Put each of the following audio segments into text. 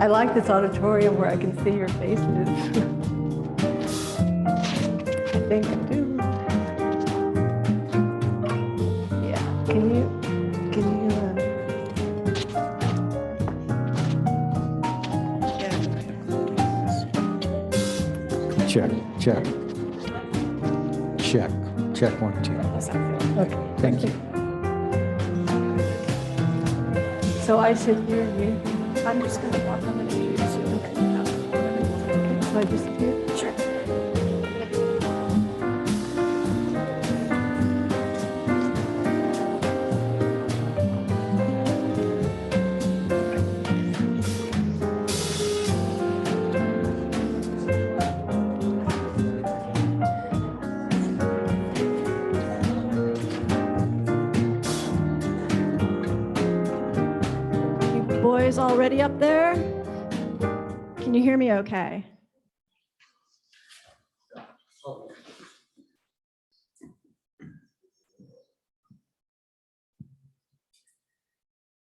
I like this auditorium where I can see your faces. I think I do. Yeah, can you, Check, check. Check, check 1, 2. okay. Thank you. So I sit here and you, I'm just going to walk on the news. okay, so I just here? Sure. Boys already up there? Can you hear me okay?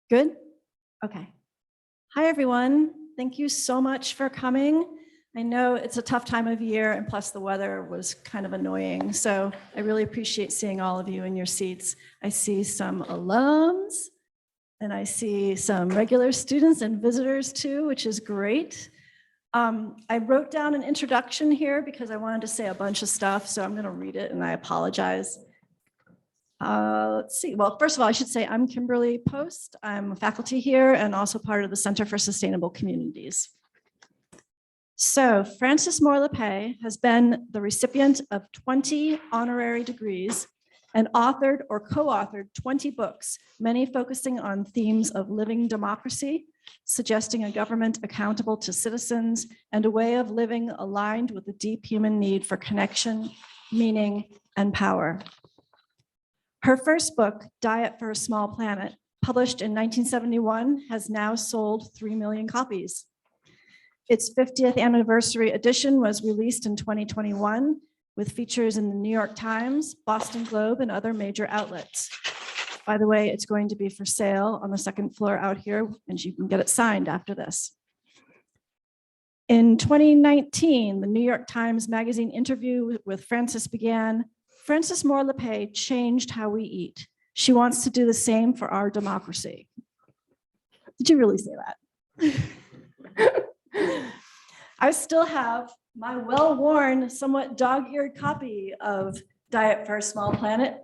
Good? Okay. Hi, everyone. Thank you so much for coming. I know it's a tough time of year, and plus the weather was kind of annoying. So I really appreciate seeing all of you in your seats. I see some alums, and I see some regular students and visitors too, which is great. I wrote down an introduction here because I wanted to say a bunch of stuff, so I'm going to read it and I apologize. Let's see. Well, first of all, I should say I'm Kimberly Post. I'm a faculty here and also part of the Center for Sustainable Communities. So Frances Moore Lappé has been the recipient of 20 honorary degrees and authored or co-authored 20 books, many focusing on themes of living democracy, suggesting a government accountable to citizens, and a way of living aligned with the deep human need for connection, meaning, and power. Her first book, Diet for a Small Planet, published in 1971, has now sold 3 million copies. Its 50th anniversary edition was released in 2021 with features in the New York Times, Boston Globe, and other major outlets. By the way, it's going to be for sale on the second floor out here, and you can get it signed after this. In 2019, the New York Times Magazine interview with Frances began, "Frances Moore Lappé changed how we eat. She wants to do the same for our democracy." Did you really say that? I still have my well-worn, somewhat dog-eared copy of Diet for a Small Planet.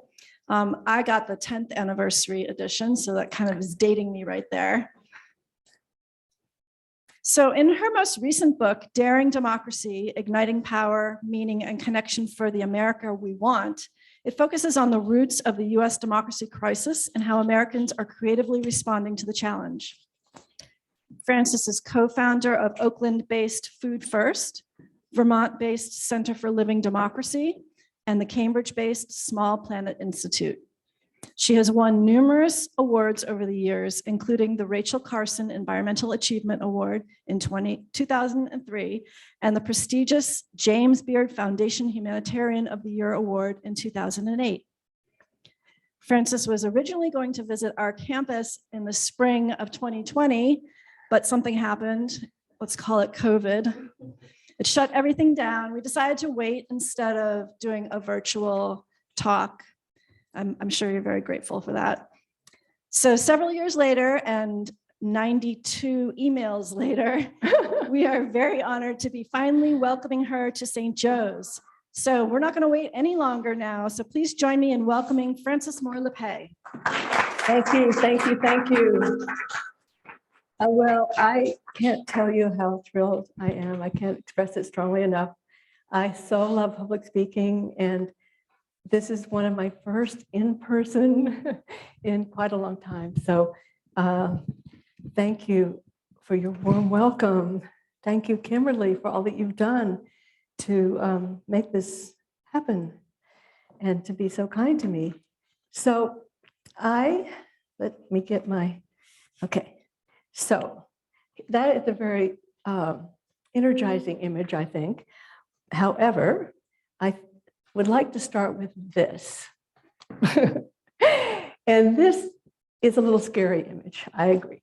I got the 10th anniversary edition, so that kind of is dating me right there. So in her most recent book, Daring Democracy, Igniting Power, Meaning, and Connection for the America We Want, it focuses on the roots of the US democracy crisis and how Americans are creatively responding to the challenge. Frances is co-founder of Oakland-based Food First, Vermont-based Center for Living Democracy, and the Cambridge-based Small Planet Institute. She has won numerous awards over the years, including the Rachel Carson Environmental Achievement Award in 2003 and the prestigious James Beard Foundation Humanitarian of the Year Award in 2008. Frances was originally going to visit our campus in the spring of 2020, but something happened. Let's call it COVID. It shut everything down. We decided to wait instead of doing a virtual talk. I'm sure you're very grateful for that. So several years later and 92 emails later, we are very honored to be finally welcoming her to St. Joe's. So we're not going to wait any longer now. So please join me in welcoming Frances Moore Lappé. Thank you, thank you, thank you. Well, I can't tell you how thrilled I am. I can't express it strongly enough. I so love public speaking, and this is one of my first in-person in quite a long time. So thank you for your warm welcome. Thank you, Kimberly, for all that you've done to make this happen and to be so kind to me. So let me get my, okay. So that is a very energizing image, I think. However, I would like to start with this. And this is a little scary image, I agree.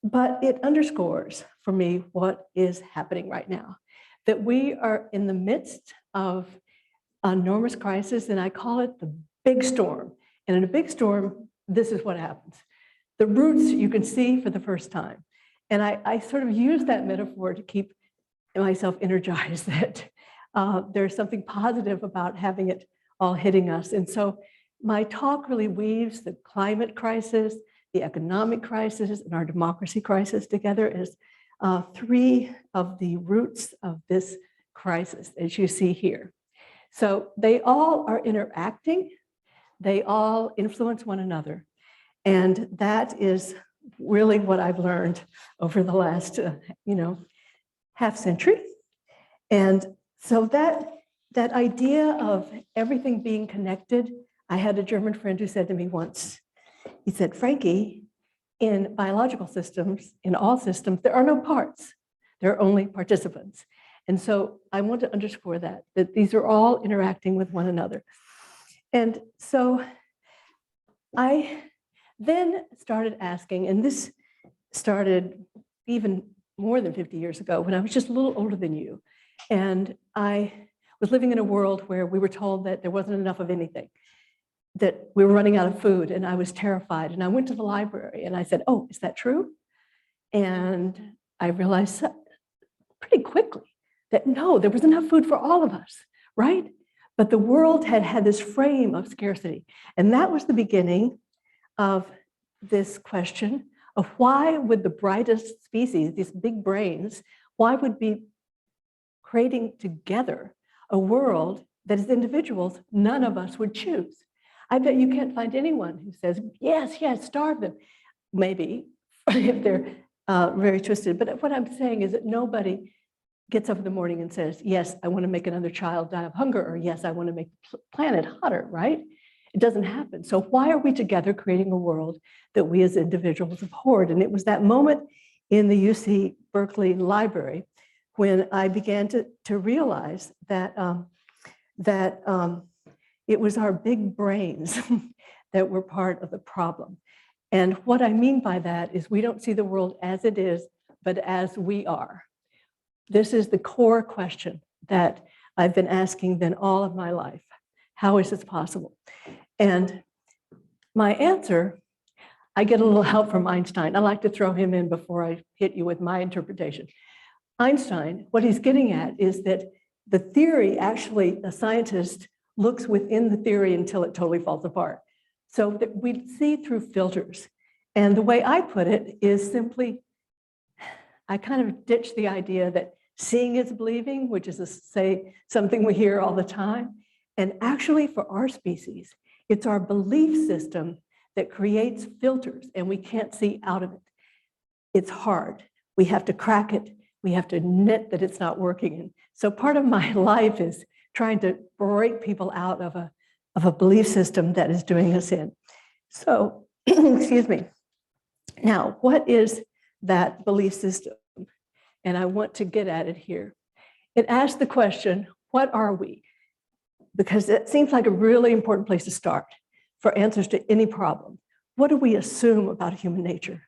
But it underscores for me what is happening right now, that we are in the midst of enormous crisis, and I call it the big storm. And in a big storm, this is what happens. The roots you can see for the first time. And I sort of use that metaphor to keep myself energized that there's something positive about having it all hitting us. And so my talk really weaves the climate crisis, the economic crisis, and our democracy crisis together as three of the roots of this crisis, as you see here. So they all are interacting. They all influence one another. And that is really what I've learned over the last, half century. And so that idea of everything being connected, I had a German friend who said to me once, he said, Frankie, in biological systems, in all systems, there are no parts. There are only participants. And so I want to underscore that these are all interacting with one another. And so I then started asking, and this started even more than 50 years ago when I was just a little older than you. And I was living in a world where we were told that there wasn't enough of anything, that we were running out of food, and I was terrified. And I went to the library and I said, oh, is that true? And I realized pretty quickly that no, there was enough food for all of us, right? But the world had had this frame of scarcity. And that was the beginning of this question of why would the brightest species, these big brains, why would be creating together a world that as individuals, none of us would choose? I bet you can't find anyone who says, yes, yes, starve them. Maybe if they're very twisted. But what I'm saying is that nobody gets up in the morning and says, yes, I want to make another child die of hunger, or yes, I want to make the planet hotter, right? It doesn't happen. So why are we together creating a world that we as individuals abhorred? And it was that moment in the UC Berkeley Library when I began to realize that, it was our big brains that were part of the problem. And what I mean by that is we don't see the world as it is, but as we are. This is the core question that I've been asking then all of my life. How is this possible? And my answer, I get a little help from Einstein. I like to throw him in before I hit you with my interpretation. Einstein, what he's getting at is that the theory, actually, a scientist looks within the theory until it totally falls apart. So that we see through filters. And the way I put it is simply, I kind of ditch the idea that seeing is believing, which is say something we hear all the time. And actually for our species, it's our belief system that creates filters and we can't see out of it. It's hard. We have to crack it. We have to admit that it's not working. And so part of my life is trying to break people out of a belief system that is doing us in. So, excuse me. Now, what is that belief system? And I want to get at it here. It asks the question, what are we? Because it seems like a really important place to start for answers to any problem. What do we assume about human nature?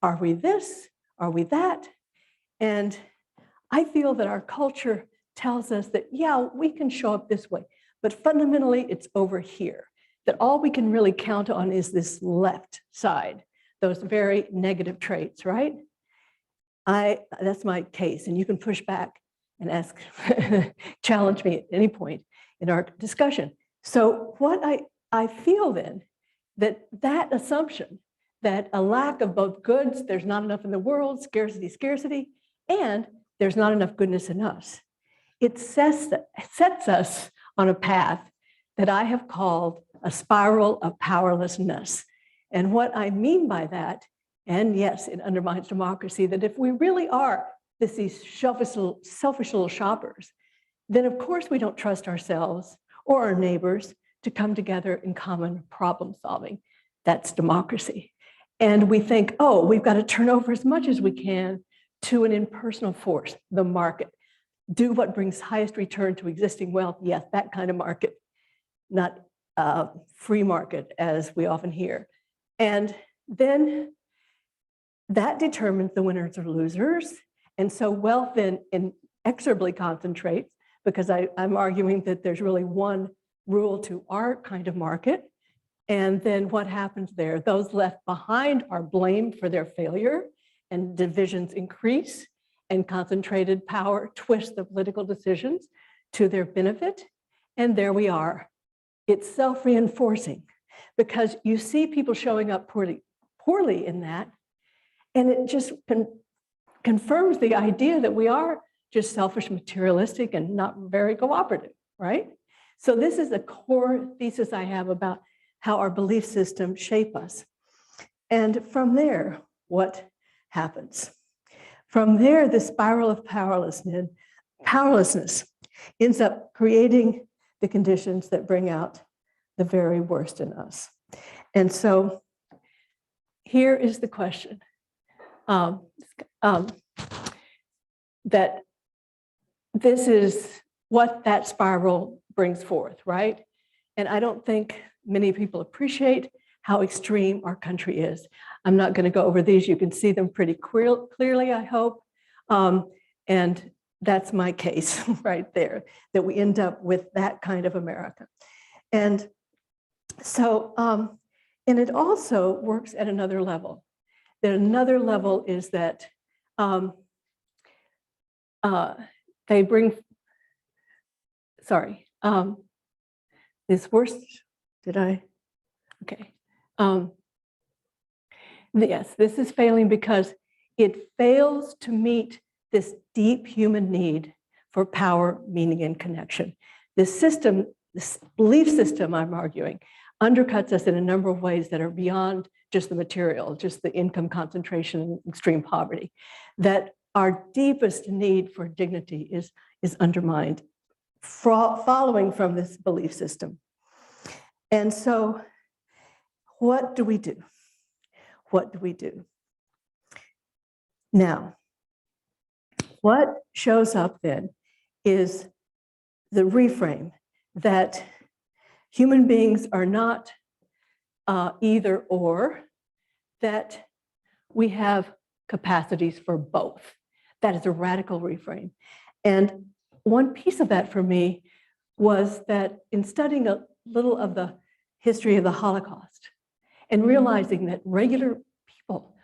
Are we this? Are we that? And I feel that our culture tells us that, yeah, we can show up this way, but fundamentally it's over here, that all we can really count on is this left side, those very negative traits, right? That's my case, and you can push back and ask, challenge me at any point in our discussion. So what I feel then, that assumption that a lack of both goods, there's not enough in the world, scarcity, and there's not enough goodness in us. It sets us on a path that I have called a spiral of powerlessness. And what I mean by that, and yes, it undermines democracy, that if we really are these selfish little shoppers, then of course we don't trust ourselves or our neighbors to come together in common problem solving. That's democracy. And we think, oh, we've got to turn over as much as we can to an impersonal force, the market. Do what brings highest return to existing wealth. Yes, that kind of market, not free market as we often hear. And then that determines the winners or losers. And so wealth then inexorably concentrates, because I'm arguing that there's really one rule to our kind of market. And then what happens there? Those left behind are blamed for their failure, and divisions increase, and concentrated power twists the political decisions to their benefit. And there we are. It's self-reinforcing, because you see people showing up poorly in that, and it just confirms the idea that we are just selfish, materialistic, and not very cooperative, right? So this is a core thesis I have about how our belief systems shape us. And from there, what happens? From there, the spiral of powerlessness ends up creating the conditions that bring out the very worst in us. And so here is the question that this is what that spiral brings forth, right? And I don't think many people appreciate how extreme our country is. I'm not going to go over these. You can see them pretty clearly, I hope. And that's my case right there, that we end up with that kind of America. And so, and it also works at another level. That another level is that they bring, sorry, this worst, did I? Okay. Yes, this is failing because it fails to meet this deep human need for power, meaning, and connection. This system, this belief system, I'm arguing, undercuts us in a number of ways that are beyond just the material, just the income concentration and extreme poverty, that our deepest need for dignity is undermined, following from this belief system. And so what do we do? What do we do? Now, what shows up then is the reframe that human beings are not either or, that we have capacities for both. That is a radical reframe. And one piece of that for me was that in studying a little of the history of the Holocaust and realizing that regular people,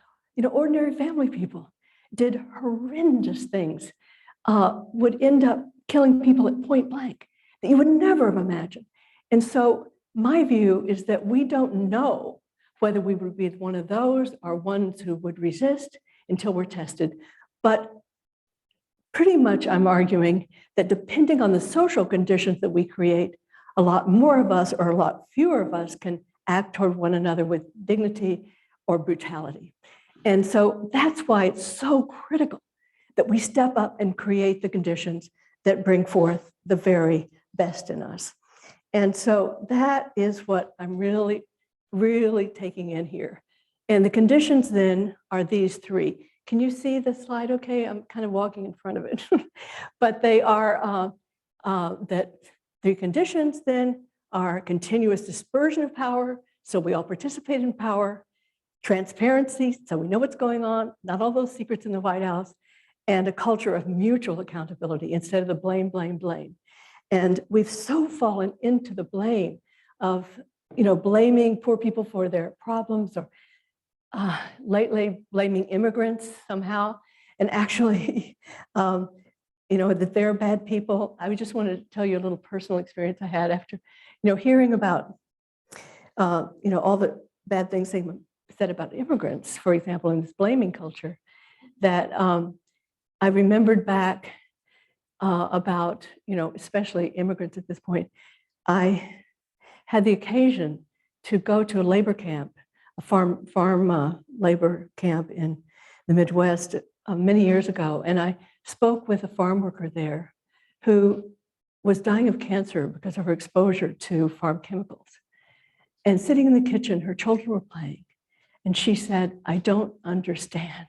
ordinary family people, did horrendous things, would end up killing people at point blank that you would never have imagined. And so my view is that we don't know whether we would be one of those or ones who would resist until we're tested. But pretty much I'm arguing that depending on the social conditions that we create, a lot more of us or a lot fewer of us can act toward one another with dignity or brutality. And so that's why it's so critical that we step up and create the conditions that bring forth the very best in us. And so that is what I'm really, really taking in here. And the conditions then are these three. Can you see the slide okay? I'm kind of walking in front of it. But they are that the conditions then are continuous dispersion of power, so we all participate in power, transparency, so we know what's going on, not all those secrets in the White House, and a culture of mutual accountability instead of the blame, blame, blame. And we've so fallen into the blame of, blaming poor people for their problems, or lately blaming immigrants somehow, and actually, that they're bad people. I just wanted to tell you a little personal experience I had after, hearing about, all the bad things they said about immigrants, for example, in this blaming culture, that I remembered back about, especially immigrants at this point. I had the occasion to go to a labor camp, a farm labor camp in the Midwest many years ago. And I spoke with a farm worker there who was dying of cancer because of her exposure to farm chemicals. And sitting in the kitchen, her children were playing. And she said, "I don't understand.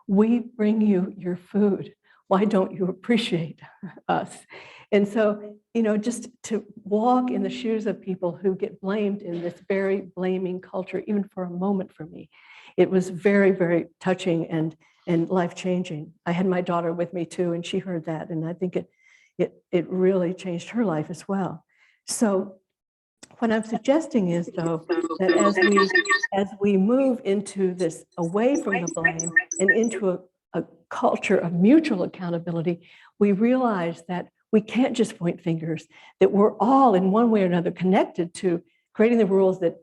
We bring you your food. Why don't you appreciate us?" And so, just to walk in the shoes of people who get blamed in this very blaming culture, even for a moment for me, it was very, very touching and life-changing. I had my daughter with me too, and she heard that, and I think it really changed her life as well. So what I'm suggesting is, though, that as we move into this away from the blame and into a culture of mutual accountability, we realize that we can't just point fingers, that we're all in one way or another connected to creating the rules that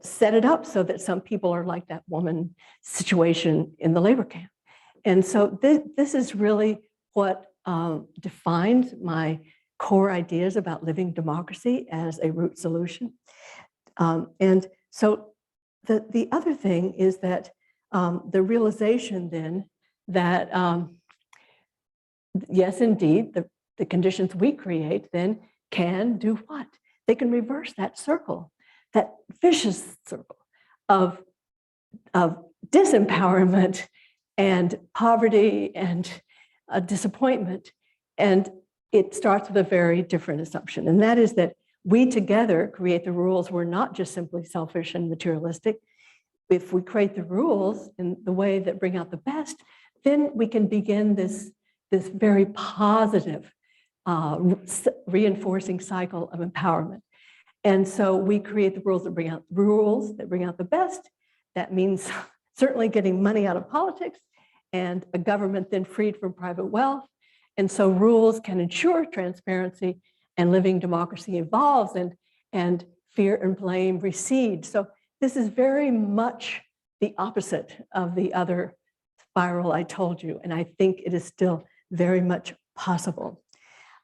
set it up so that some people are like that woman situation in the labor camp. And so this is really what defines my core ideas about living democracy as a root solution. And so the other thing is that the realization then that, yes, indeed, the conditions we create then can do what? They can reverse that circle, that vicious circle of disempowerment and poverty and disappointment. And it starts with a very different assumption, and that is that we together create the rules. We're not just simply selfish and materialistic. If we create the rules in the way that bring out the best, then we can begin this very positive reinforcing cycle of empowerment. And so we create the rules that bring out the best. That means certainly getting money out of politics and a government then freed from private wealth. And so rules can ensure transparency, and living democracy evolves, and fear and blame recede. So this is very much the opposite of the other spiral I told you, and I think it is still very much possible.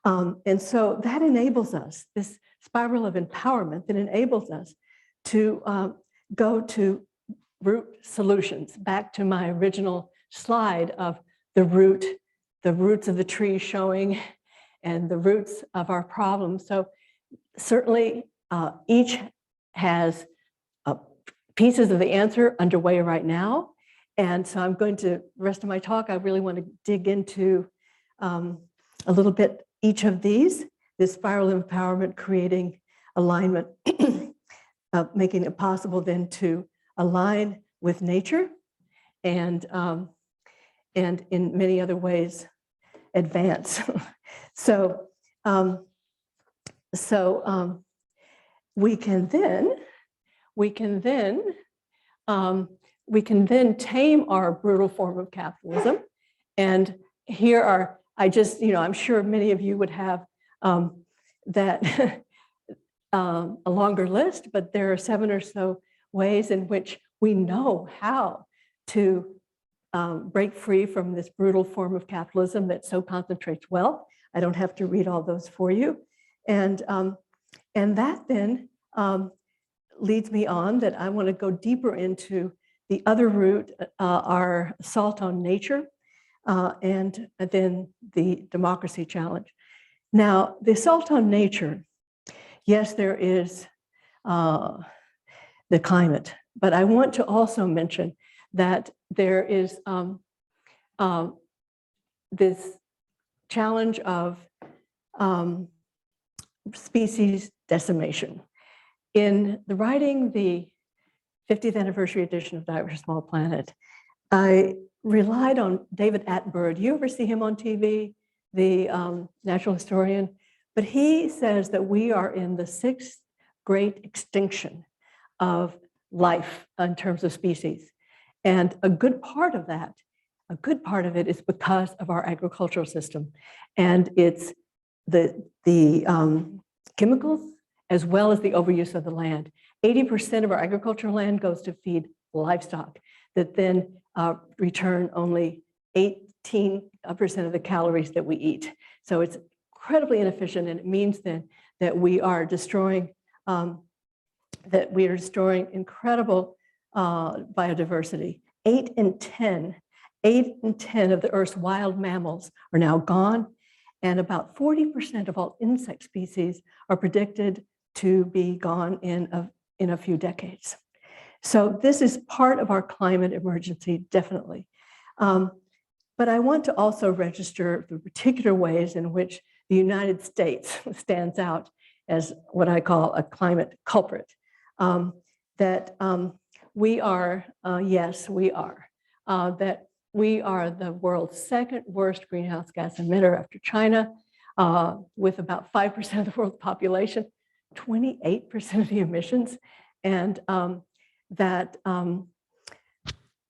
And so that enables us, this spiral of empowerment that enables us to go to root solutions. Back to my original slide of the roots of the tree showing and the roots of our problems. So certainly each has pieces of the answer underway right now. And so I'm going to, the rest of my talk, I really want to dig into a little bit each of these, this spiral of empowerment, creating alignment, making it possible then to align with nature and in many other ways advance. So we can then tame our brutal form of capitalism. And here are, I'm sure many of you would have that a longer list, but there are 7 or so ways in which we know how to break free from this brutal form of capitalism that so concentrates wealth. I don't have to read all those for you. And that then leads me on that I want to go deeper into the other root, our assault on nature, and then the democracy challenge. Now, the assault on nature, yes, there is the climate, but I want to also mention that there is this challenge of species decimation. In writing the 50th anniversary edition of Diet for a Small Planet, I relied on David Attenborough. Do you ever see him on TV, the natural historian? But he says that we are in the 6th great extinction of life in terms of species. And a good part of it is because of our agricultural system. And it's the chemicals as well as the overuse of the land. 80% of our agricultural land goes to feed livestock that then return only 18% of the calories that we eat. So it's incredibly inefficient, and it means then that we are destroying incredible biodiversity. 8 in 10 of the Earth's wild mammals are now gone, and about 40% of all insect species are predicted to be gone in a few decades. So this is part of our climate emergency, definitely. But I want to also register the particular ways in which the United States stands out as what I call a climate culprit. That we are, yes, we are, that we are the world's second worst greenhouse gas emitter after China, with about 5% of the world's population, 28% of the emissions, and that,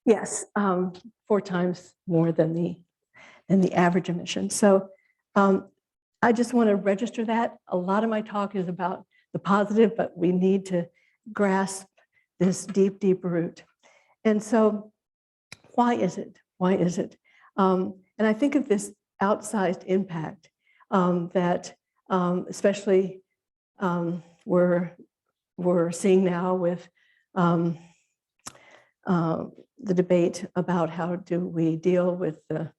yes, 4 times more than the average emission. So I just want to register that. A lot of my talk is about the positive, but we need to grasp this deep, deep root. And so why is it? Why is it? And I think of this outsized impact that especially we're seeing now with the debate about how do we deal with the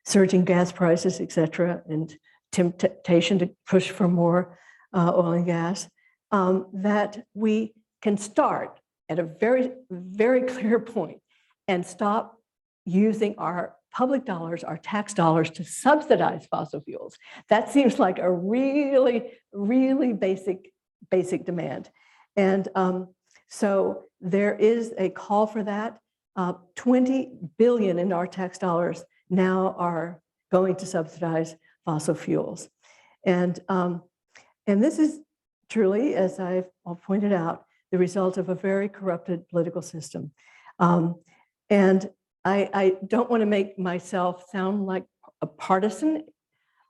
surging gas prices, et cetera, and temptation to push for more oil and gas, that we can start at a very, very clear point and stop using our public dollars, our tax dollars, to subsidize fossil fuels. That seems like a really, really basic demand. And so there is a call for that. 20 billion in our tax dollars now are going to subsidize fossil fuels. And this is truly, as I've pointed out, the result of a very corrupted political system. And I don't want to make myself sound like a partisan,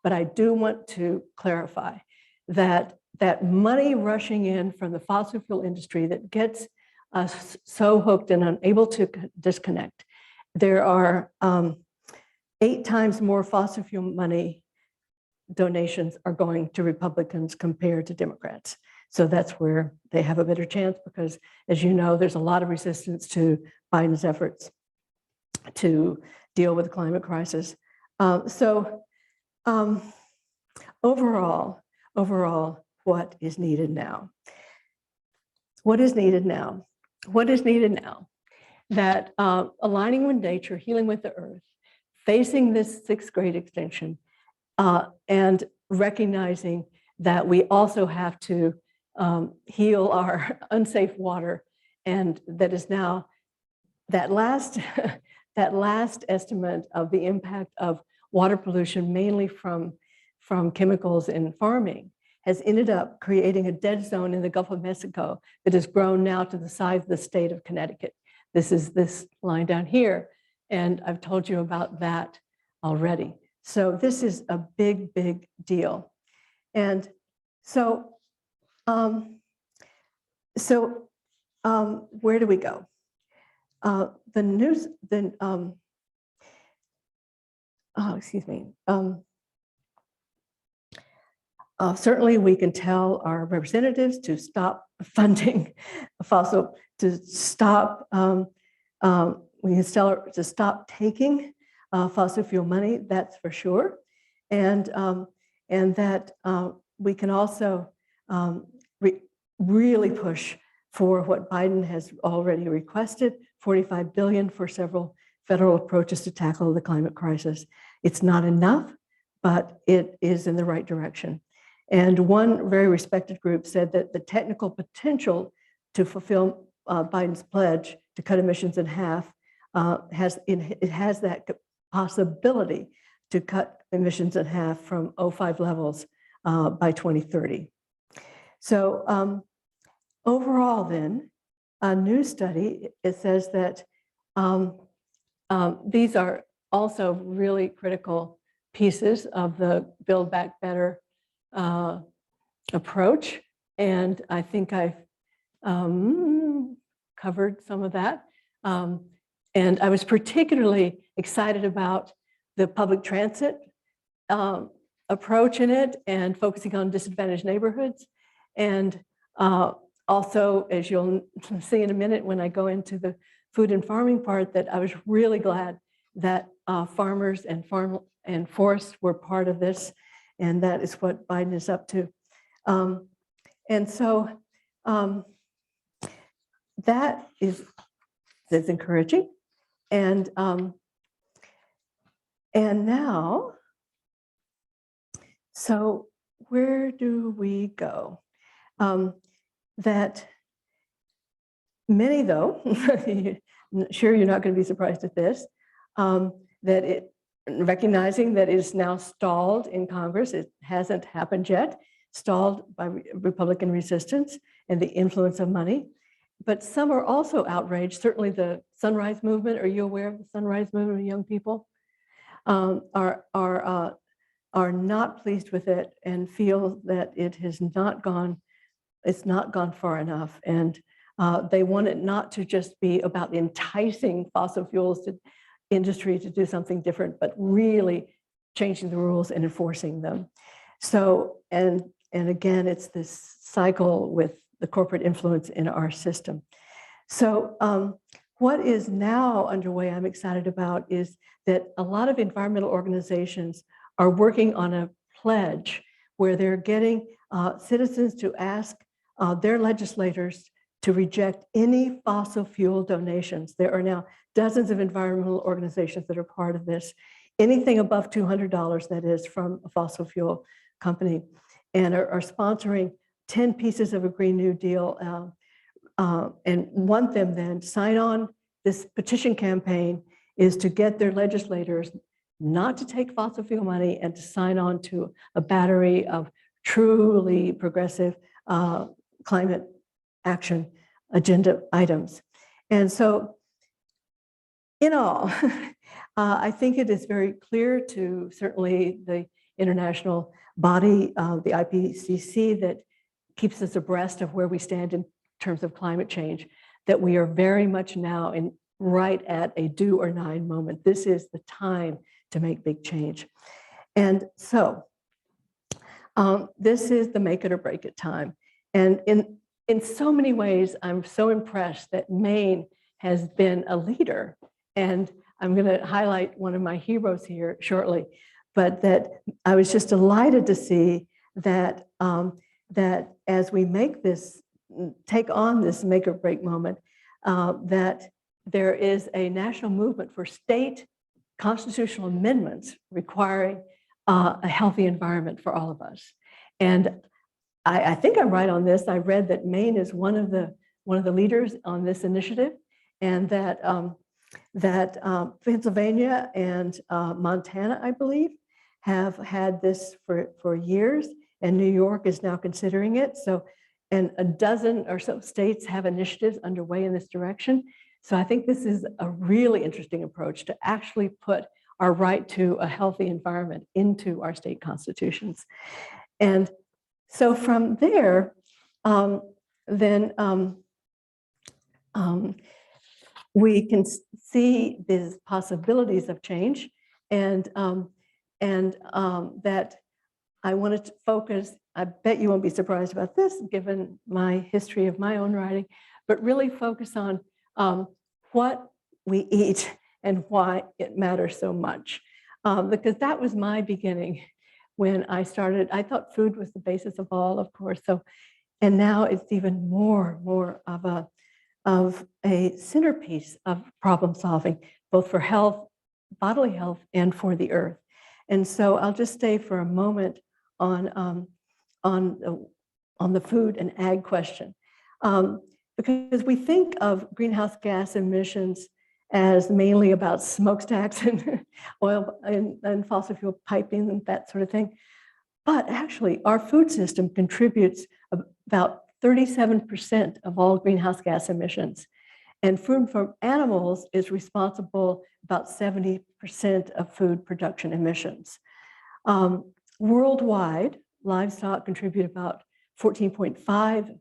but I do want to clarify that money rushing in from the fossil fuel industry that gets us so hooked and unable to disconnect. There are 8 times more fossil fuel money donations are going to Republicans compared to Democrats. So that's where they have a better chance because, as you know, there's a lot of resistance to Biden's efforts to deal with the climate crisis. Overall, what is needed now? What is needed now? What is needed now? That aligning with nature, healing with the earth, facing this 6th grade extinction, and recognizing that we also have to heal our unsafe water, and that is now that last estimate of the impact of water pollution, mainly from chemicals in farming, has ended up creating a dead zone in the Gulf of Mexico that has grown now to the size of the state of Connecticut. This is this line down here, and I've told you about that already. So this is a big, big deal. And so, where do we go? Certainly we can tell our representatives to stop funding fossil, to stop, we can tell her to stop taking fossil fuel money, that's for sure. And that we can also really push for what Biden has already requested, $45 billion for several federal approaches to tackle the climate crisis. It's not enough, but it is in the right direction. And one very respected group said that the technical potential to fulfill Biden's pledge to cut emissions in half it has that possibility to cut emissions in half from 2005 levels by 2030. So overall then, a new study, it says that these are also really critical pieces of the Build Back Better approach. And I think I've covered some of that. And I was particularly excited about the public transit approach in it and focusing on disadvantaged neighborhoods. And also, as you'll see in a minute when I go into the food and farming part, that I was really glad that farmers and forests were part of this. And that is what Biden is up to. And so that is encouraging. And now, so where do we go? Many, though, sure you're not going to be surprised at this, that it, recognizing that it is now stalled in Congress, it hasn't happened yet, stalled by Republican resistance and the influence of money. But some are also outraged. Certainly the Sunrise Movement, are you aware of the Sunrise Movement of young people? Are not pleased with it and feel that it has not gone, it's not gone far enough. And they want it not to just be about enticing fossil fuels industry to do something different, but really changing the rules and enforcing them. So, and again, it's this cycle with the corporate influence in our system. So what is now underway, I'm excited about, is that a lot of environmental organizations are working on a pledge where they're getting citizens to ask their legislators to reject any fossil fuel donations. There are now dozens of environmental organizations that are part of this. Anything above $200, that is, from a fossil fuel company, and are sponsoring 10 pieces of a Green New Deal and want them then to sign on this petition campaign is to get their legislators not to take fossil fuel money and to sign on to a battery of truly progressive climate action agenda items. And so in all, I think it is very clear to certainly the international body, the IPCC, that keeps us abreast of where we stand in terms of climate change, that we are very much now right at a do or die moment. This is the time to make big change. And so this is the make it or break it time. And in so many ways, I'm so impressed that Maine has been a leader. And I'm going to highlight one of my heroes here shortly, but that I was just delighted to see that, that as we take on this make or break moment, that there is a national movement for state constitutional amendments requiring a healthy environment for all of us. And I think I'm right on this. I read that Maine is one of the leaders on this initiative, and that Pennsylvania and Montana, I believe, have had this for years, and New York is now considering it. So, and a dozen or so states have initiatives underway in this direction. So I think this is a really interesting approach to actually put our right to a healthy environment into our state constitutions. And so from there, we can see these possibilities of change, and that I wanted to focus. I bet you won't be surprised about this, given my history of my own writing, but really focus on what we eat and why it matters so much, because that was my beginning. When I started, I thought food was the basis of all, of course. So, and now it's even more of a centerpiece of problem solving, both for health, bodily health, and for the earth. And so I'll just stay for a moment on the food and ag question, because we think of greenhouse gas emissions as mainly about smokestacks and oil and fossil fuel piping and that sort of thing. But actually, our food system contributes about 37% of all greenhouse gas emissions. And food from animals is responsible about 70% of food production emissions. Worldwide, livestock contribute about 14.5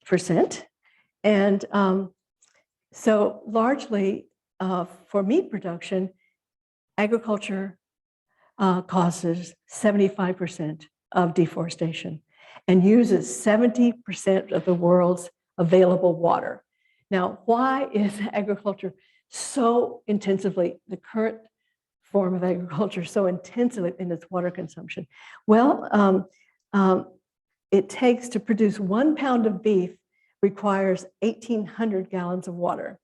percent. And so largely for meat production, agriculture causes 75% of deforestation and uses 70% of the world's available water. Now, why is agriculture so intensively, the current form of agriculture so intensively in its water consumption? Well, it takes to produce 1 pound of beef requires 1,800 gallons of water.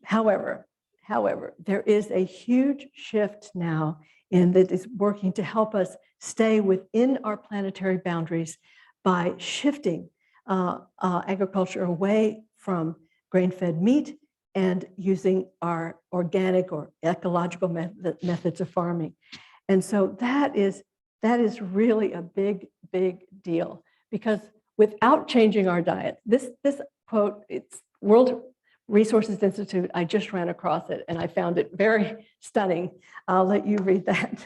However, there is a huge shift now and that is working to help us stay within our planetary boundaries by shifting agriculture away from grain-fed meat and using our organic or ecological methods of farming. And so that is really a big, big deal, because without changing our diet, this quote, it's World Resources Institute, I just ran across it and I found it very stunning. I'll let you read that.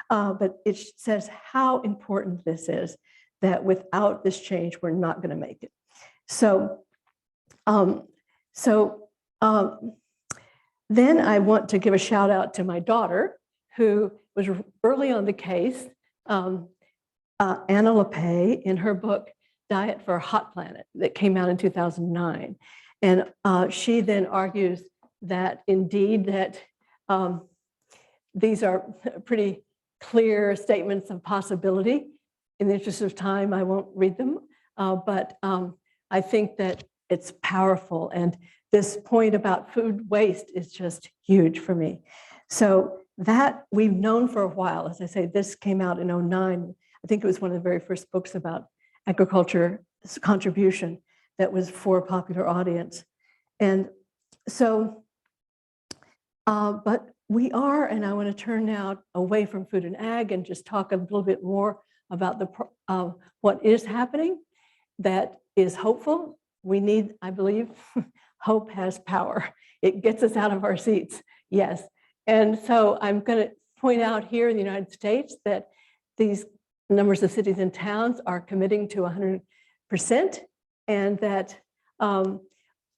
But it says how important this is, that without this change, we're not going to make it. So, then I want to give a shout out to my daughter, who was early on the case, Anna Lappé, in her book, Diet for a Hot Planet, that came out in 2009. And she then argues that indeed that these are pretty clear statements of possibility. In the interest of time, I won't read them, but I think that it's powerful. And this point about food waste is just huge for me. So that we've known for a while. As I say, this came out in 2009. I think it was one of the very first books about agriculture's contribution that was for a popular audience. And so, but we are, and I want to turn now away from food and ag and just talk a little bit more about what is happening that is hopeful. We need, I believe, hope has power. It gets us out of our seats, yes. And so I'm going to point out here in the United States that these numbers of cities and towns are committing to 100%, and that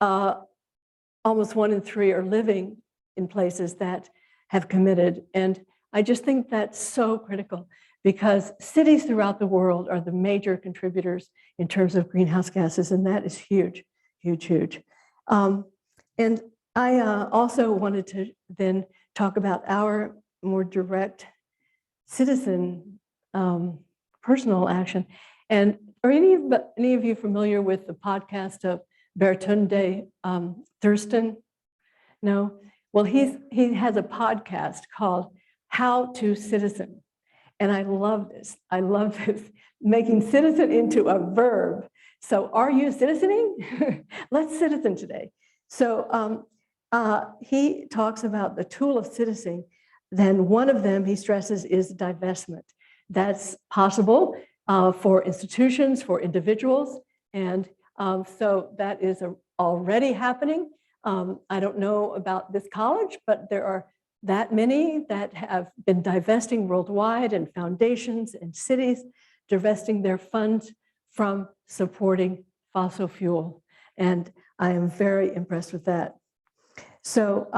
almost 1 in 3 are living in places that have committed. And I just think that's so critical, because cities throughout the world are the major contributors in terms of greenhouse gases, and that is huge, huge, huge. And I also wanted to then talk about our more direct citizen personal action. And are any of you familiar with the podcast of Bertunde Thurston? No? Well, he has a podcast called How to Citizen. And I love this. I love this, making citizen into a verb. So are you citizening? Let's citizen today. So he talks about the tool of citizening. Then one of them, he stresses, is divestment. That's possible for institutions, for individuals. And so that is already happening. I don't know about this college, but there are that many that have been divesting worldwide, and foundations and cities divesting their funds from supporting fossil fuel. And I am very impressed with that. So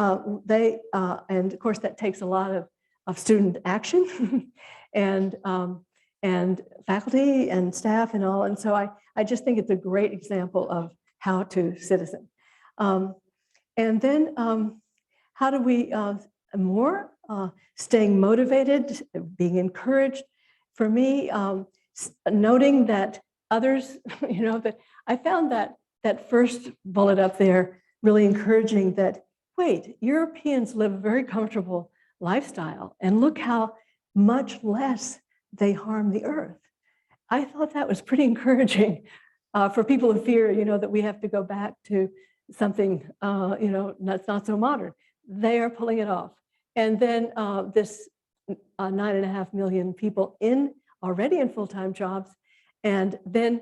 and of course that takes a lot of student action and faculty and staff and all. And so I just think it's a great example of how to citizen. And then how do we more staying motivated, being encouraged? For me, noting that others, that I found that first bullet up there really encouraging, that, wait, Europeans live a very comfortable lifestyle, and look how much less they harm the earth. I thought that was pretty encouraging for people who fear, that we have to go back to something, that's not so modern. They are pulling it off. And then this 9.5 million people already in full-time jobs. And then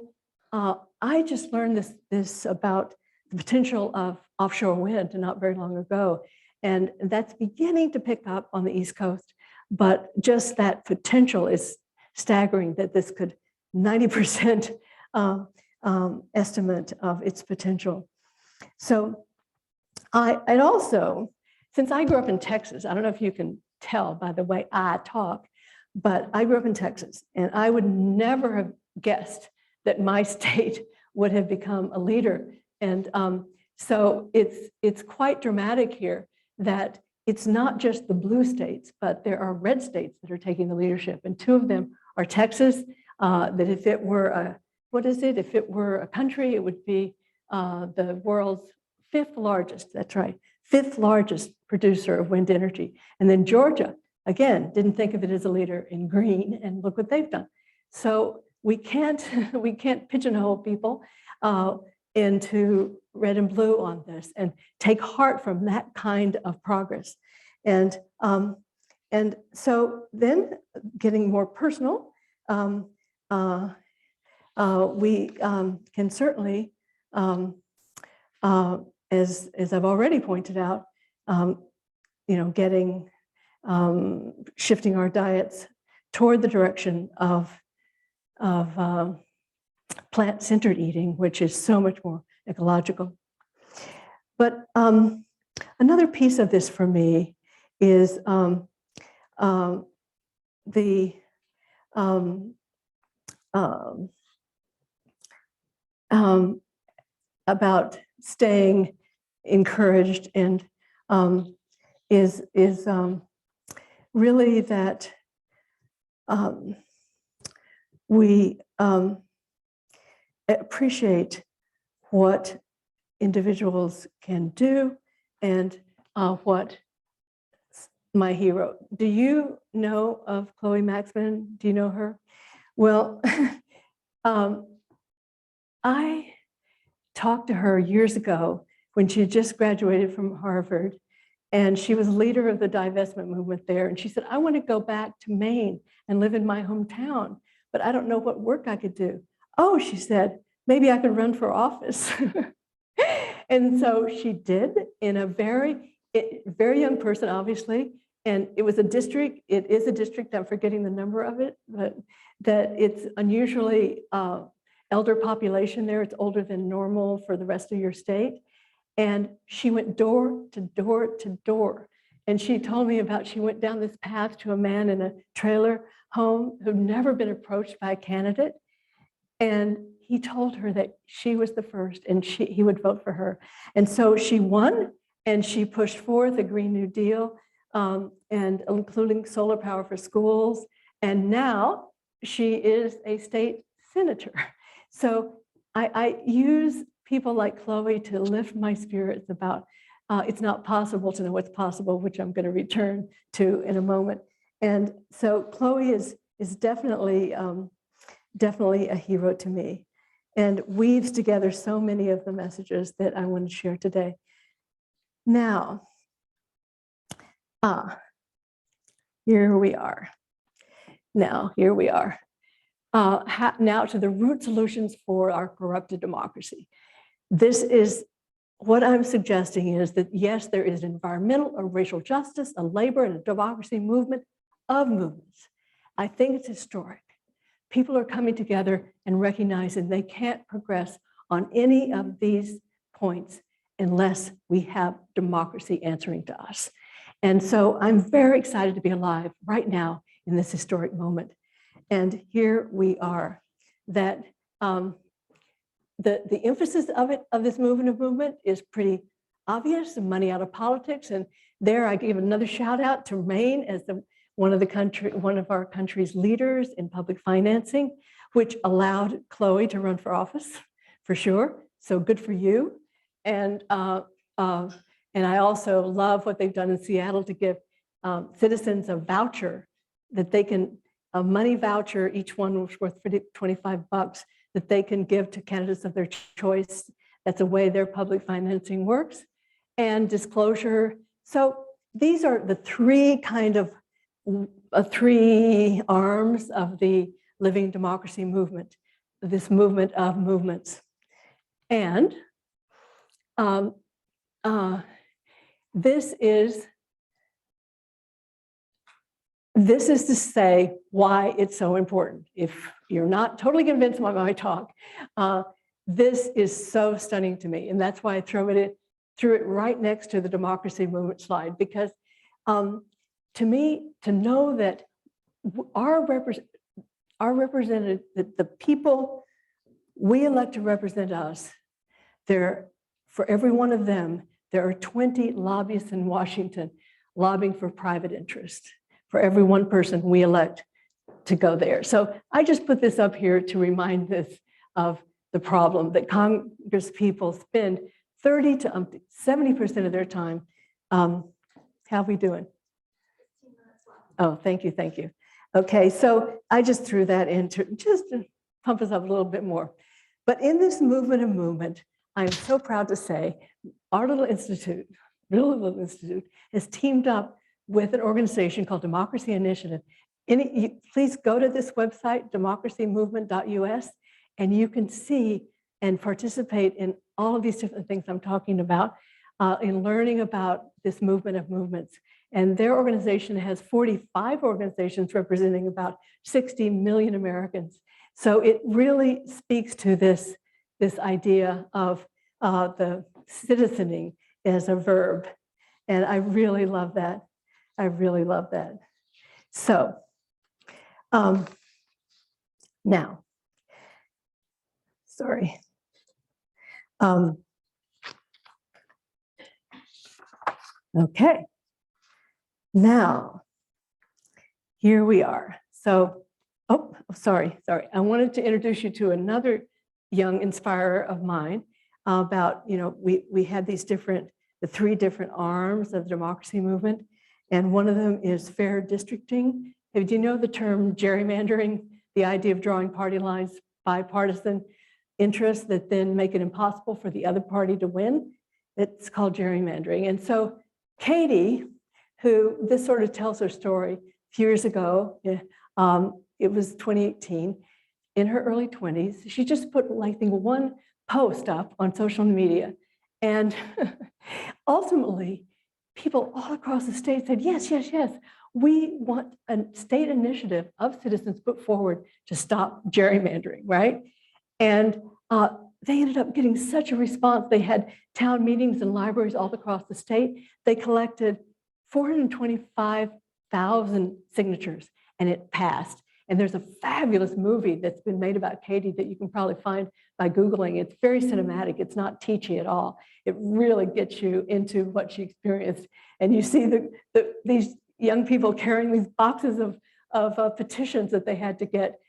I just learned this about the potential of offshore wind not very long ago. And that's beginning to pick up on the East Coast. But just that potential is staggering, that this could 90% estimate of its potential. So I'd also, since I grew up in Texas, I don't know if you can tell by the way I talk, but I grew up in Texas, and I would never have guessed that my state would have become a leader. And so it's quite dramatic here that it's not just the blue states, but there are red states that are taking the leadership. And 2 of them are Texas, that if it were if it were a country, it would be the world's 5th largest, that's right, 5th largest producer of wind energy. And then Georgia, again, didn't think of it as a leader in green, and look what they've done. So we can't pigeonhole people into red and blue on this, and take heart from that kind of progress. And so then, getting more personal, we can certainly, as I've already pointed out, getting shifting our diets toward the direction of plant-centered eating, which is so much more ecological. But another piece of this for me is about staying encouraged, and is really that we appreciate what individuals can do, and what my hero. Do you know of Chloe Maxman? Do you know her? Well, I talked to her years ago when she had just graduated from Harvard, and she was leader of the divestment movement there. And she said, I want to go back to Maine and live in my hometown, but I don't know what work I could do. Oh, she said, maybe I could run for office. And so she did, in a very young person, obviously. And it was a district, it is a district, I'm forgetting the number of it, but that it's unusually elder population there. It's older than normal for the rest of your state. And she went door to door to door. And she told me about, she went down this path to a man in a trailer home who'd never been approached by a candidate. And he told her that she was the first, and he would vote for her. And so she won, and she pushed forth a Green New Deal, and including solar power for schools. And now she is a state senator. So I use people like Chloe to lift my spirits about it's not possible to know what's possible, which I'm going to return to in a moment. And so Chloe is definitely a hero to me, and weaves together so many of the messages that I want to share today. Now, here we are. Now to the root solutions for our corrupted democracy. This is what I'm suggesting, is that yes, there is an environmental, a racial justice, a labor, and a democracy movement of movements. I think it's historic. People are coming together and recognizing they can't progress on any of these points unless we have democracy answering to us. And so I'm very excited to be alive right now in this historic moment. And here we are, that the emphasis of this movement is pretty obvious: money out of politics. And there I give another shout out to Maine as one of our country's leaders in public financing, which allowed Chloe to run for office, for sure. So good for you. And I also love what they've done in Seattle to give citizens a voucher that they can, a money voucher, each one was worth $25, that they can give to candidates of their choice. That's a way their public financing works. And disclosure. So these are the three arms of the living democracy movement, this movement of movements. And this is to say why it's so important. If you're not totally convinced by my talk, this is so stunning to me. And that's why I threw it right next to the democracy movement slide, because to me, to know that our representative, the people we elect to represent us, for every one of them, there are 20 lobbyists in Washington lobbying for private interest, for every one person we elect to go there. So I just put this up here to remind us of the problem that Congress people spend 30 to 70% of their time. How are we doing? Oh, thank you, thank you. Okay, so I just threw that into just to pump us up a little bit more. But in this movement of movement, I'm so proud to say our little institute, has teamed up with an organization called Democracy Initiative. Please go to this website, democracymovement.us, and you can see and participate in all of these different things I'm talking about in learning about this movement of movements. And their organization has 45 organizations representing about 60 million Americans. So it really speaks to this idea of the citizening as a verb. And I really love that. I really love that. So now, sorry. Okay. Now, here we are. So, sorry. I wanted to introduce you to another young inspirer of mine about, we had the 3 different arms of the democracy movement. And one of them is fair districting. Do you know the term gerrymandering, the idea of drawing party lines, bipartisan interests that then make it impossible for the other party to win? It's called gerrymandering. And so Katie, who this sort of tells her story, a few years ago, it was 2018, in her early 20s, she just put, I think, one post up on social media. And ultimately, people all across the state said, yes, we want a state initiative of citizens put forward to stop gerrymandering, right? And they ended up getting such a response. They had town meetings and libraries all across the state. They collected 425,000 signatures, and it passed. And there's a fabulous movie that's been made about Katie that you can probably find by Googling. It's very cinematic. It's not teachy at all. It really gets you into what she experienced. And you see these young people carrying these boxes of petitions that they had to get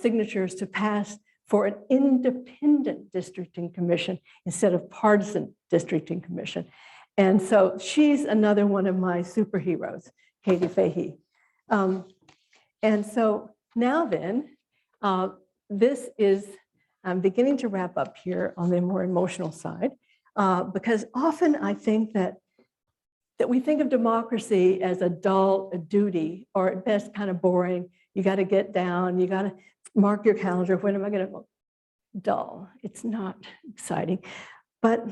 signatures to pass for an independent districting commission instead of partisan districting commission. And so she's another one of my superheroes, Katie Fahey. And so now then, I'm beginning to wrap up here on the more emotional side, because often I think that we think of democracy as a duty, or at best kind of boring. You got to get down, you got to mark your calendar. When am I going to vote? Dull. It's not exciting. But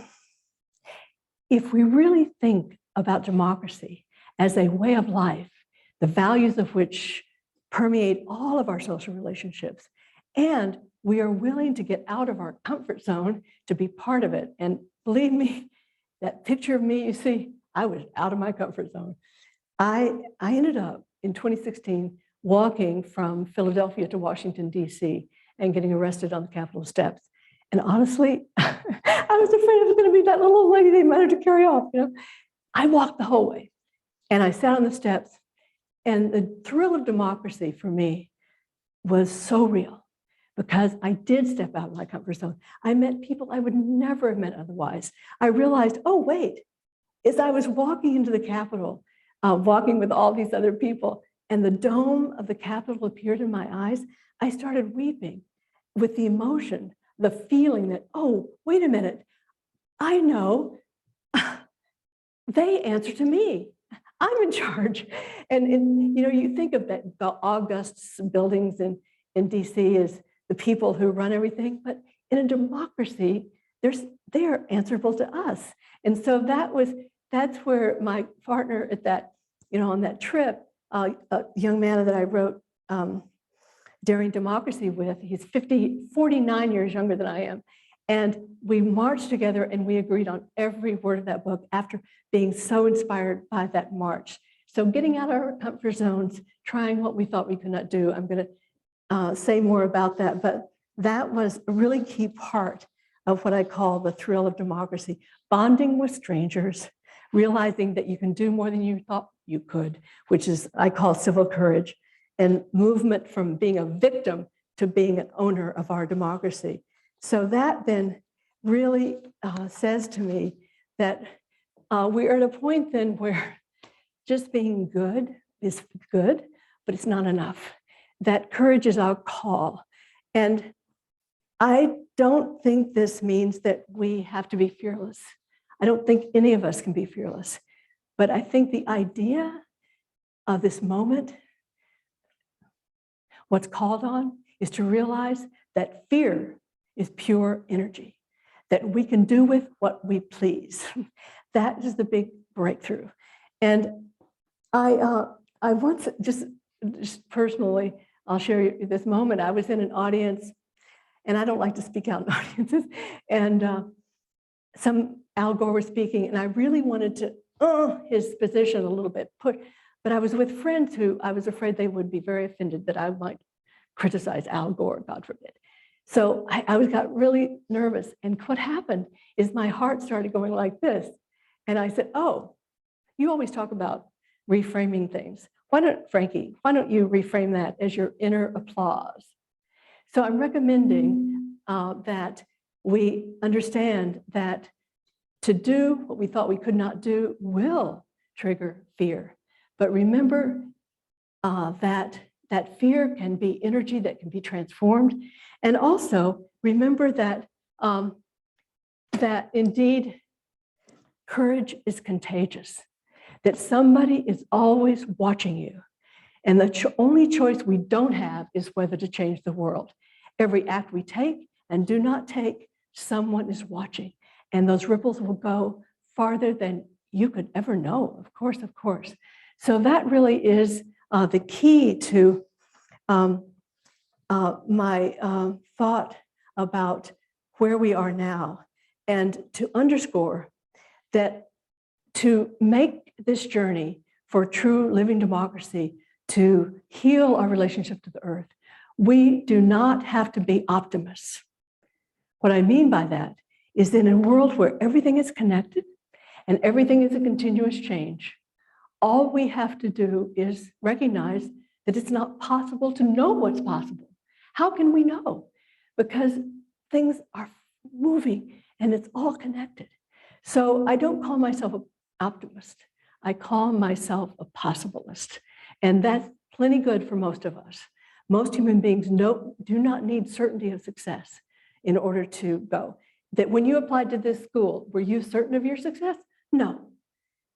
if we really think about democracy as a way of life, the values of which permeate all of our social relationships, and we are willing to get out of our comfort zone to be part of it. And believe me, that picture of me, you see, I was out of my comfort zone. I ended up in 2016 walking from Philadelphia to Washington, D.C. and getting arrested on the Capitol steps. And honestly, I was afraid it was going to be that little old lady they managed to carry off. I walked the whole way, and I sat on the steps, and the thrill of democracy for me was so real, because I did step out of my comfort zone. I met people I would never have met otherwise. I realized, oh, wait, as I was walking into the Capitol, walking with all these other people, and the dome of the Capitol appeared in my eyes, I started weeping with the emotion, the feeling that, oh, wait a minute, I know they answer to me. I'm in charge. And you think of the august buildings in DC as the people who run everything, but in a democracy, they're answerable to us. And so that's where my partner at that, on that trip, a young man that I wrote Daring Democracy with, he's 49 years younger than I am. And we marched together and we agreed on every word of that book after being so inspired by that march. So getting out of our comfort zones, trying what we thought we could not do. I'm going to say more about that, but that was a really key part of what I call the thrill of democracy. Bonding with strangers, realizing that you can do more than you thought you could, which is, I call civil courage, and movement from being a victim to being an owner of our democracy. So that then really says to me that we are at a point then where just being good is good, but it's not enough. That courage is our call. And I don't think this means that we have to be fearless. I don't think any of us can be fearless. But I think the idea of this moment, what's called on, is to realize that fear is pure energy, that we can do with what we please. That is the big breakthrough. And I once, just personally, I'll share you this moment. I was in an audience, and I don't like to speak out in audiences, and some Al Gore was speaking, and I really wanted to his position a little bit, but I was with friends who I was afraid they would be very offended that I might criticize Al Gore, God forbid. So I got really nervous, and what happened is my heart started going like this, and I said, "Oh, you always talk about reframing things. Why don't, Frankie, why don't you reframe that as your inner applause?" So I'm recommending that we understand that to do what we thought we could not do will trigger fear. But remember that fear can be energy that can be transformed. And also remember that, that indeed courage is contagious, that somebody is always watching you. And the only choice we don't have is whether to change the world. Every act we take and do not take, someone is watching. And those ripples will go farther than you could ever know, of course, of course. So that really is the key to my thought about where we are now, and to underscore that to make this journey for true living democracy, to heal our relationship to the earth, we do not have to be optimists. What I mean by that is that in a world where everything is connected and everything is a continuous change, all we have to do is recognize that it's not possible to know what's possible. How can we know? Because things are moving and it's all connected. So I don't call myself an optimist. I call myself a possibilist. And that's plenty good for most of us. Most human beings do not need certainty of success in order to go. That when you applied to this school, were you certain of your success? No,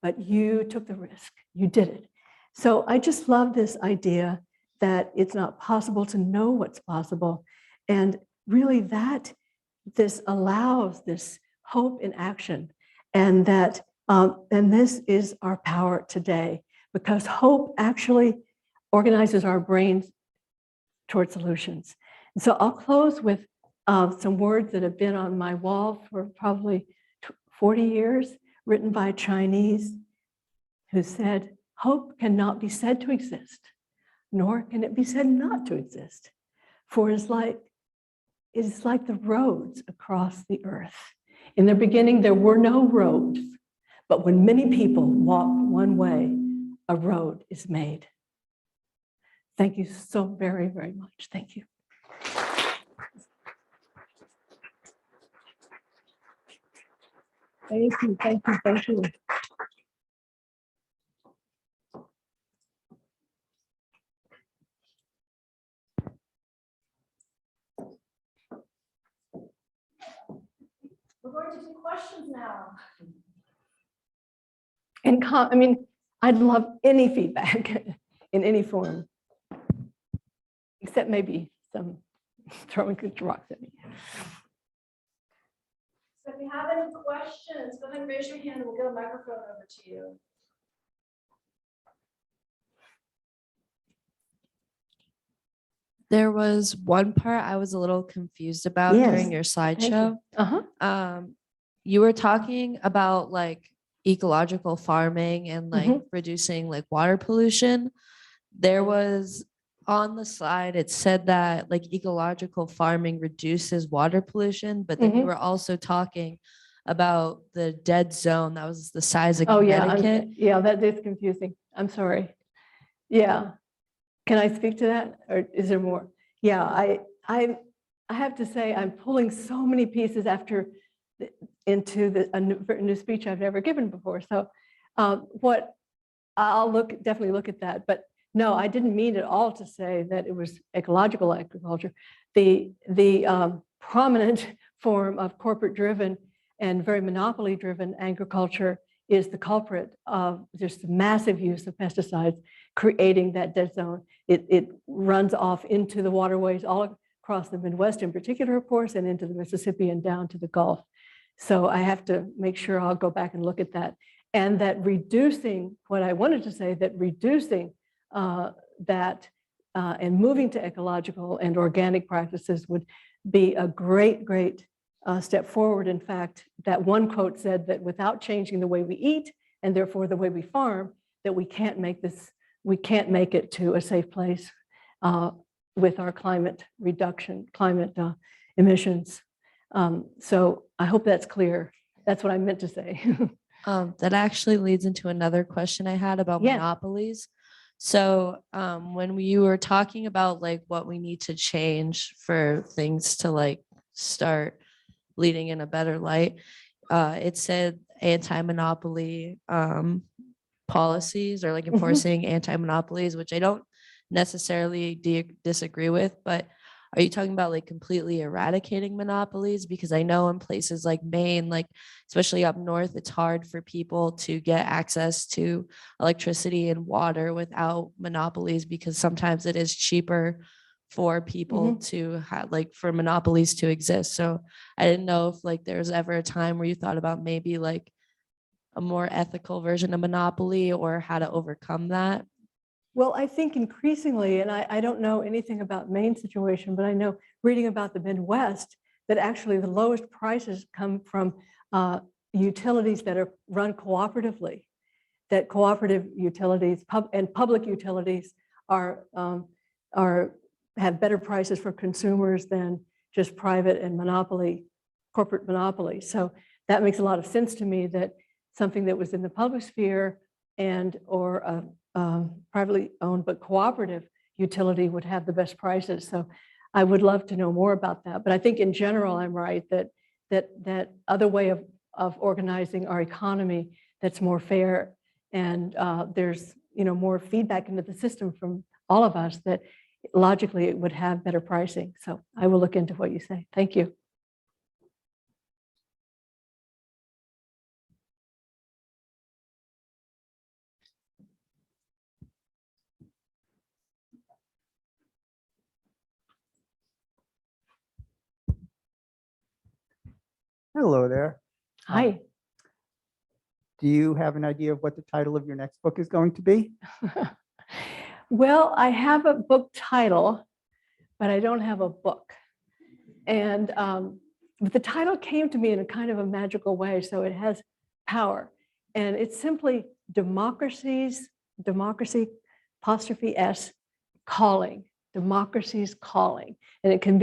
but you took the risk, you did it. So I just love this idea that it's not possible to know what's possible. And really that this allows this hope in action, and that, and this is our power today, because hope actually organizes our brains toward solutions. And so I'll close with some words that have been on my wall for probably 40 years, written by a Chinese who said, "Hope cannot be said to exist, nor can it be said not to exist. For it is like the roads across the earth. In the beginning, there were no roads, but when many people walk one way, a road is made." Thank you so very, very much. Thank you. Thank you, thank you, thank you. We're going to do questions now. And I mean, I'd love any feedback in any form, except maybe some throwing rocks at me. So if you have any questions, go ahead and raise your hand and we'll get a microphone over to you. There was one part I was a little confused about during your Thank you. slideshow. You were talking about like ecological farming and like reducing like water pollution. There was on the slide, it said that like ecological farming reduces water pollution, but then you were also talking about the dead zone that was the size of Connecticut. Yeah, that is confusing. I'm sorry. Yeah. Can I speak to that, or is there more? Yeah, I have to say I'm pulling so many pieces into a new speech I've never given before. So what I'll definitely look at that. But no, I didn't mean at all to say that it was ecological agriculture. The prominent form of corporate-driven and very monopoly-driven agriculture is the culprit of just massive use of pesticides, creating that dead zone. It runs off into the waterways all across the Midwest in particular, of course, and into the Mississippi and down to the Gulf. So I have to make sure I'll go back and look at that. And that reducing, what I wanted to say, that reducing that and moving to ecological and organic practices would be a great, great step forward. In fact, that one quote said that without changing the way we eat and therefore the way we farm, that we can't make it to a safe place with our climate reduction, climate emissions. So I hope that's clear. That's what I meant to say. That actually leads into another question I had about Yeah. monopolies. So when you were talking about like what we need to change for things to like start leading in a better light, it said anti-monopoly policies or like enforcing anti-monopolies, which I don't necessarily disagree with, but are you talking about like completely eradicating monopolies? Because I know in places like Maine, like especially up north, it's hard for people to get access to electricity and water without monopolies, because sometimes it is cheaper for people to have, like for monopolies to exist. So I didn't know if like there was ever a time where you thought about maybe like a more ethical version of monopoly or how to overcome that. Well, I think increasingly, and I don't know anything about Maine situation, but I know reading about the Midwest, that actually the lowest prices come from utilities that are run cooperatively, that cooperative utilities and public utilities have better prices for consumers than just private and corporate monopoly. So that makes a lot of sense to me, that something that was in the public sphere and or privately owned but cooperative utility would have the best prices. So I would love to know more about that. But I think in general, I'm right that other way of organizing our economy that's more fair, and there's more feedback into the system from all of us, that logically it would have better pricing. So I will look into what you say. Thank you. Hello there. Hi. Do you have an idea of what the title of your next book is going to be? Well, I have a book title, but I don't have a book. And but the title came to me in a kind of a magical way, so it has power. And it's simply Democracy, apostrophe S, calling, Democracy's calling. And it can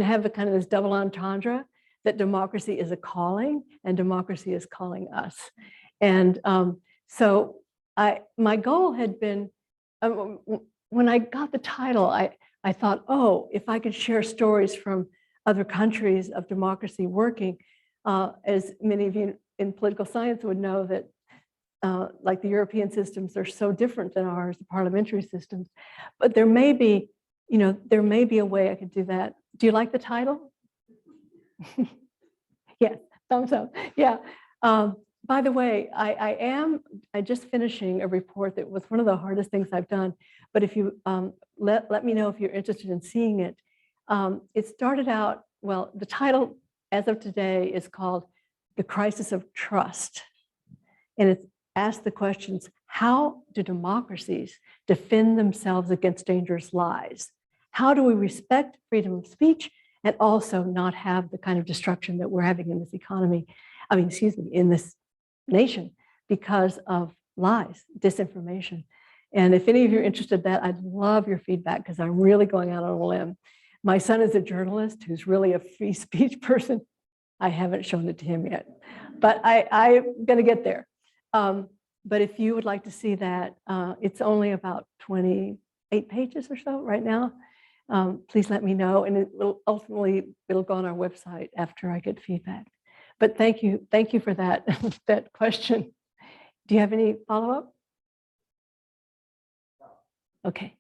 have a kind of this double entendre, that democracy is a calling and democracy is calling us. And so my goal had been, when I got the title, I thought, oh, if I could share stories from other countries of democracy working, as many of you in political science would know, that like the European systems are so different than ours, the parliamentary systems. But there may be a way I could do that. Do you like the title? Yes, thumbs up. Yeah. By the way, I just finishing a report that was one of the hardest things I've done. But if you let me know if you're interested in seeing it. It started out, well, the title as of today is called The Crisis of Trust. And it's asked the questions, how do democracies defend themselves against dangerous lies? How do we respect freedom of speech and also not have the kind of destruction that we're having in this economy, in this nation, because of lies, disinformation? And if any of you are interested in that, I'd love your feedback, because I'm really going out on a limb. My son is a journalist who's really a free speech person. I haven't shown it to him yet, but I'm going to get there. But if you would like to see that, it's only about 28 pages or so right now. Please let me know, and it'll go on our website after I get feedback. But thank you for that that question. Do you have any follow-up? Okay.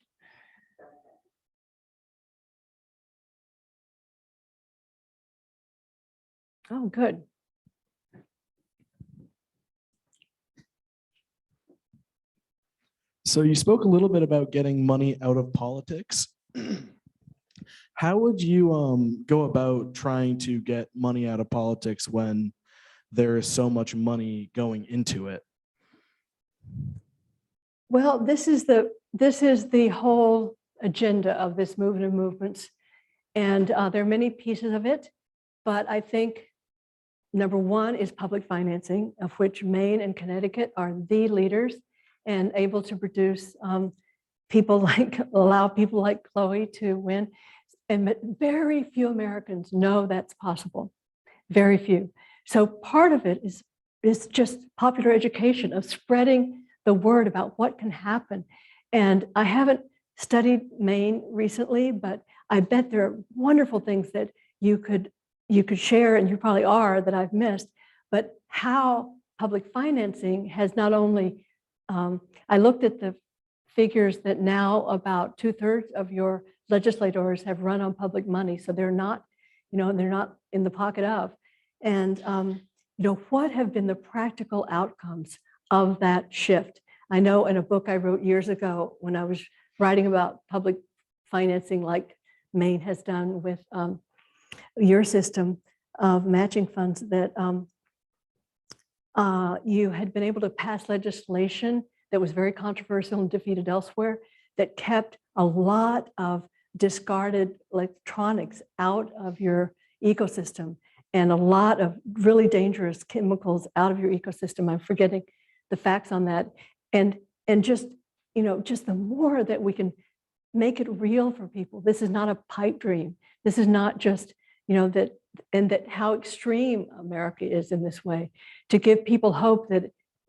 Oh, good. So you spoke a little bit about getting money out of politics. How would you go about trying to get money out of politics when there is so much money going into it? Well, this is the whole agenda of this movement of movements. And there are many pieces of it, but I think number one is public financing, of which Maine and Connecticut are the leaders and able to produce allow people like Chloe to win. And very few Americans know that's possible, very few. So part of it is just popular education of spreading the word about what can happen. And I haven't studied Maine recently, but I bet there are wonderful things that you could share, and you probably are, that I've missed. But how public financing has not only, I looked at the figures that now about 2/3 of your legislators have run on public money, so they're not in the pocket of. And what have been the practical outcomes of that shift? I know in a book I wrote years ago when I was writing about public financing, like Maine has done with your system of matching funds, that you had been able to pass legislation that was very controversial and defeated elsewhere, that kept a lot of discarded electronics out of your ecosystem and a lot of really dangerous chemicals out of your ecosystem. I'm forgetting the facts on that. And just the more that we can make it real for people. This is not a pipe dream. This is not just, that how extreme America is in this way, to give people hope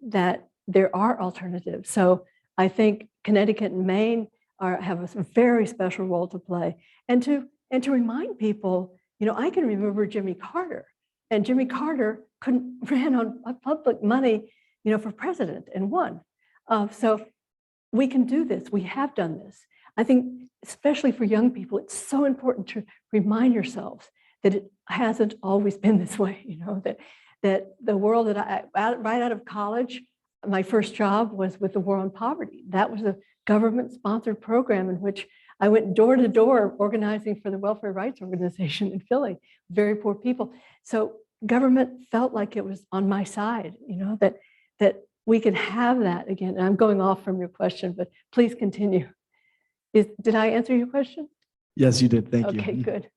that there are alternatives. So I think Connecticut and Maine have a very special role to play. And to remind people, I can remember Jimmy Carter, and Jimmy Carter ran on public money, for president and won. So we can do this. We have done this. I think, especially for young people, it's so important to remind yourselves that it hasn't always been this way. That the world that right out of college, my first job was with the War on Poverty. That was a government-sponsored program in which I went door to door organizing for the Welfare Rights Organization in Philly, very poor people. So government felt like it was on my side, that we could have that again. And I'm going off from your question, but please continue. Did I answer your question? Yes, you did. Thank you. Okay, good.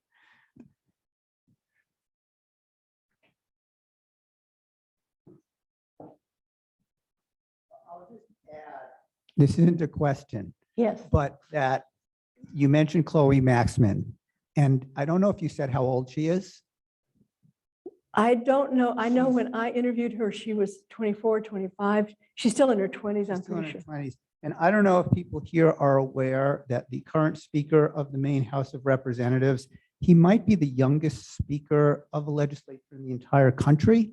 This isn't a question, Yes. but that you mentioned Chloe Maxman, and I don't know if you said how old she is. I don't know. I know when I interviewed her, she was 24, 25. She's still in her 20s, I'm She's still in pretty her sure. 20s. And I don't know if people here are aware that the current Speaker of the Maine House of Representatives, he might be the youngest Speaker of a legislature in the entire country.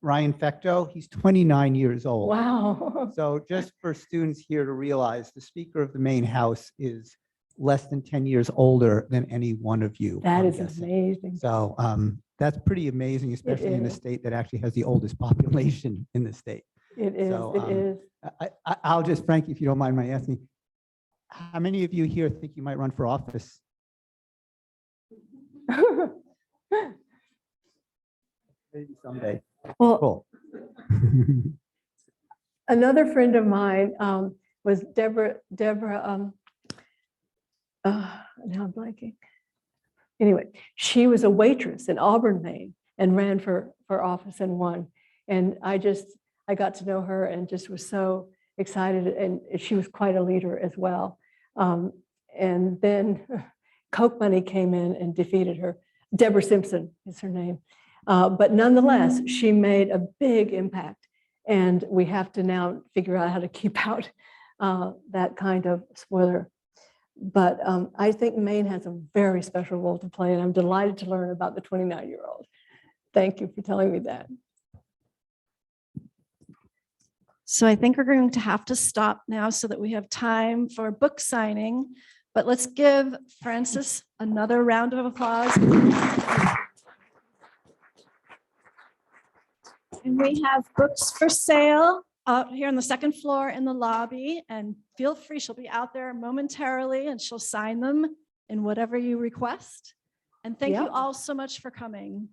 Ryan Fecto, he's 29 years old. Wow. So just for students here to realize, the Speaker of the Maine House is less than 10 years older than any one of you. That I'm is guessing. amazing. So that's pretty amazing, especially in a is. state that actually has the oldest population in the state. It is. So, It is. I'll just, Frank, if you don't mind my asking, how many of you here think you might run for office? Maybe someday. Well, Cool. another friend of mine was Deborah, now I'm blanking. Anyway, she was a waitress in Auburn, Maine, and ran for office and won. And I got to know her and just was so excited, and she was quite a leader as well. And then Coke money came in and defeated her. Deborah Simpson is her name. But nonetheless, she made a big impact. And we have to now figure out how to keep out that kind of spoiler. But I think Maine has a very special role to play, and I'm delighted to learn about the 29-year-old. Thank you for telling me that. So I think we're going to have to stop now so that we have time for book signing. But let's give Francis another round of applause. And we have books for sale out here on the second floor in the lobby. And feel free, she'll be out there momentarily and she'll sign them in whatever you request. And thank you Yep. all so much for coming.